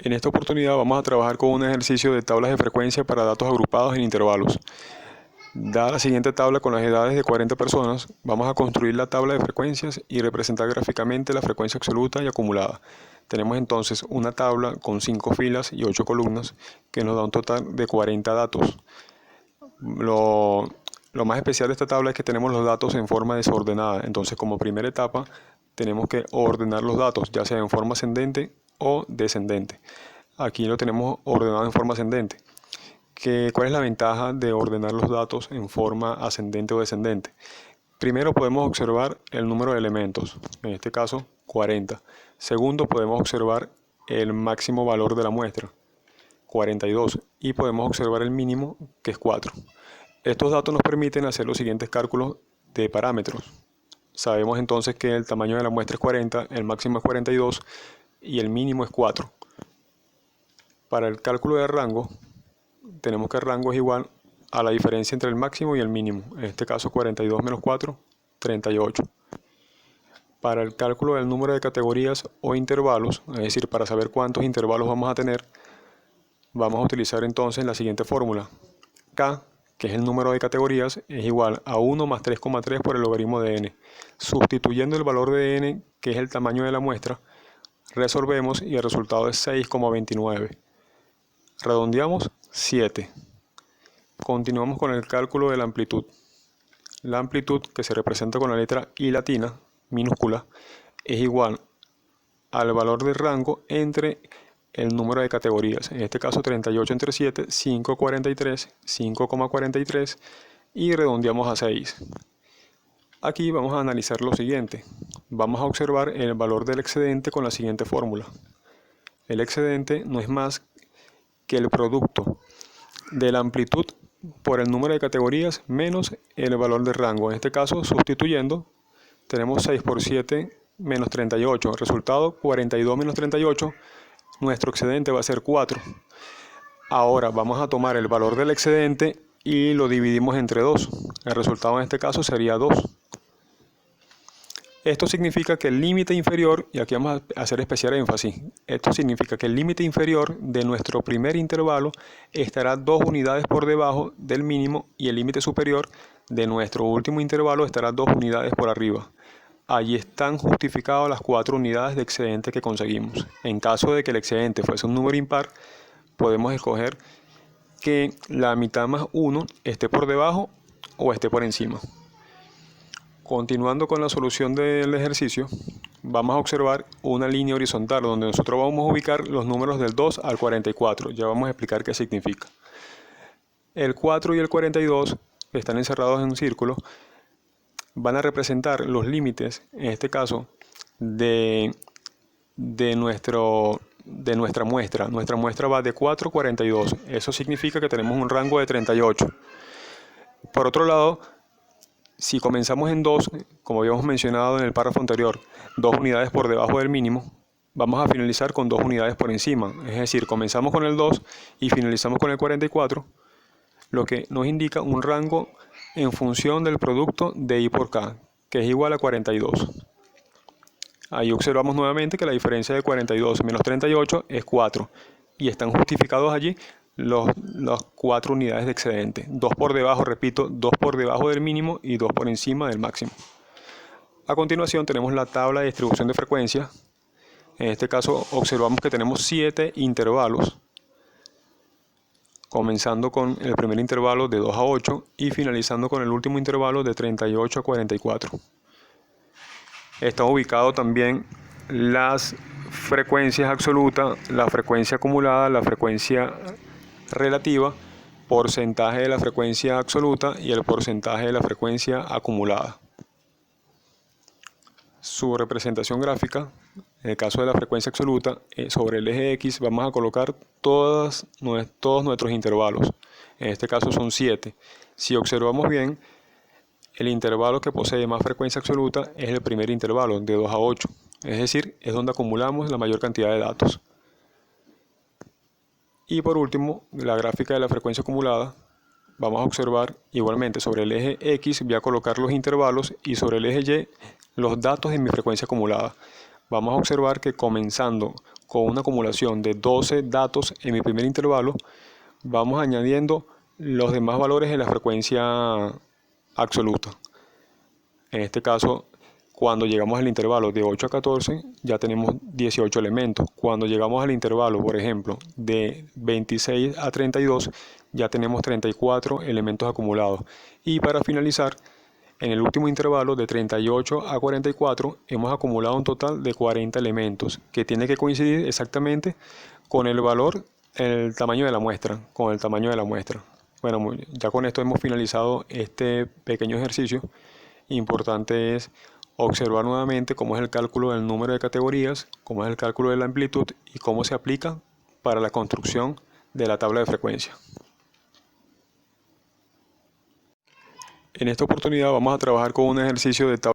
En esta oportunidad vamos a trabajar con un ejercicio de tablas de frecuencia para datos agrupados en intervalos. Dada la siguiente tabla con las edades de 40 personas, vamos a construir la tabla de frecuencias y representar gráficamente la frecuencia absoluta y acumulada. Tenemos entonces una tabla con 5 filas y 8 columnas que nos da un total de 40 datos. Lo más especial de esta tabla es que tenemos los datos en forma desordenada. Entonces, como primera etapa, tenemos que ordenar los datos, ya sea en forma ascendente o descendente. Aquí lo tenemos ordenado en forma ascendente. ¿Cuál es la ventaja de ordenar los datos en forma ascendente o descendente? Primero podemos observar el número de elementos, en este caso 40. Segundo, podemos observar el máximo valor de la muestra, 42, y podemos observar el mínimo, que es 4. Estos datos nos permiten hacer los siguientes cálculos de parámetros. Sabemos entonces que el tamaño de la muestra es 40, el máximo es 42 y el mínimo es 4. Para el cálculo de rango, tenemos que el rango es igual a la diferencia entre el máximo y el mínimo. En este caso 42 menos 4, 38. Para el cálculo del número de categorías o intervalos, es decir, para saber cuántos intervalos vamos a tener, vamos a utilizar entonces la siguiente fórmula. K, que es el número de categorías, es igual a 1 más 3,3 por el logaritmo de n. Sustituyendo el valor de n, que es el tamaño de la muestra, resolvemos y el resultado es 6,29. Redondeamos 7. Continuamos con el cálculo de la amplitud. La amplitud, que se representa con la letra I latina, minúscula, es igual al valor del rango entre el número de categorías. En este caso 38 entre 7, 5,43, 5,43 y redondeamos a 6. Aquí vamos a analizar lo siguiente. Vamos a observar el valor del excedente con la siguiente fórmula. El excedente no es más que el producto de la amplitud por el número de categorías menos el valor de rango. En este caso, sustituyendo, tenemos 6 por 7 menos 38. Resultado, 42 menos 38. Nuestro excedente va a ser 4. Ahora vamos a tomar el valor del excedente y lo dividimos entre 2. El resultado en este caso sería 2. Esto significa que el límite inferior, y aquí vamos a hacer especial énfasis, esto significa que el límite inferior de nuestro primer intervalo estará 2 unidades por debajo del mínimo y el límite superior de nuestro último intervalo estará 2 unidades por arriba. Allí están justificadas las 4 unidades de excedente que conseguimos. En caso de que el excedente fuese un número impar, podemos escoger que la mitad más 1 esté por debajo o esté por encima. Continuando con la solución del ejercicio, vamos a observar una línea horizontal donde nosotros vamos a ubicar los números del 2 al 44. Ya vamos a explicar qué significa. El 4 y el 42, que están encerrados en un círculo, van a representar los límites, en este caso, de nuestra muestra. Nuestra muestra va de 4 a 42. Eso significa que tenemos un rango de 38. Por otro lado, si comenzamos en 2, como habíamos mencionado en el párrafo anterior, 2 unidades por debajo del mínimo, vamos a finalizar con 2 unidades por encima. Es decir, comenzamos con el 2 y finalizamos con el 44, lo que nos indica un rango en función del producto de I por K, que es igual a 42. Ahí observamos nuevamente que la diferencia de 42 menos 38 es 4 y están justificados allí las 4 unidades de excedente. 2 por debajo, repito, 2 por debajo del mínimo y 2 por encima del máximo. A continuación tenemos la tabla de distribución de frecuencia. En este caso observamos que tenemos 7 intervalos, comenzando con el primer intervalo de 2 a 8 y finalizando con el último intervalo de 38 a 44. Están ubicados también las frecuencias absolutas, la frecuencia acumulada, la frecuencia relativa, porcentaje de la frecuencia absoluta y el porcentaje de la frecuencia acumulada. Su representación gráfica, en el caso de la frecuencia absoluta, sobre el eje X vamos a colocar todos nuestros intervalos. En este caso son 7. Si observamos bien, el intervalo que posee más frecuencia absoluta es el primer intervalo, de 2 a 8. Es decir, es donde acumulamos la mayor cantidad de datos. Y por último, la gráfica de la frecuencia acumulada. Vamos a observar igualmente sobre el eje X voy a colocar los intervalos y sobre el eje Y los datos de mi frecuencia acumulada. Vamos a observar que comenzando con una acumulación de 12 datos en mi primer intervalo, vamos añadiendo los demás valores en la frecuencia absoluta. En este caso, cuando llegamos al intervalo de 8 a 14, ya tenemos 18 elementos. Cuando llegamos al intervalo, por ejemplo, de 26 a 32, ya tenemos 34 elementos acumulados. Y para finalizar, en el último intervalo de 38 a 44, hemos acumulado un total de 40 elementos, que tiene que coincidir exactamente con el valor, el tamaño de la muestra, con el tamaño de la muestra. Bueno, ya con esto hemos finalizado este pequeño ejercicio. Importante es observar nuevamente cómo es el cálculo del número de categorías, cómo es el cálculo de la amplitud y cómo se aplica para la construcción de la tabla de frecuencia. En esta oportunidad vamos a trabajar con un ejercicio de tabla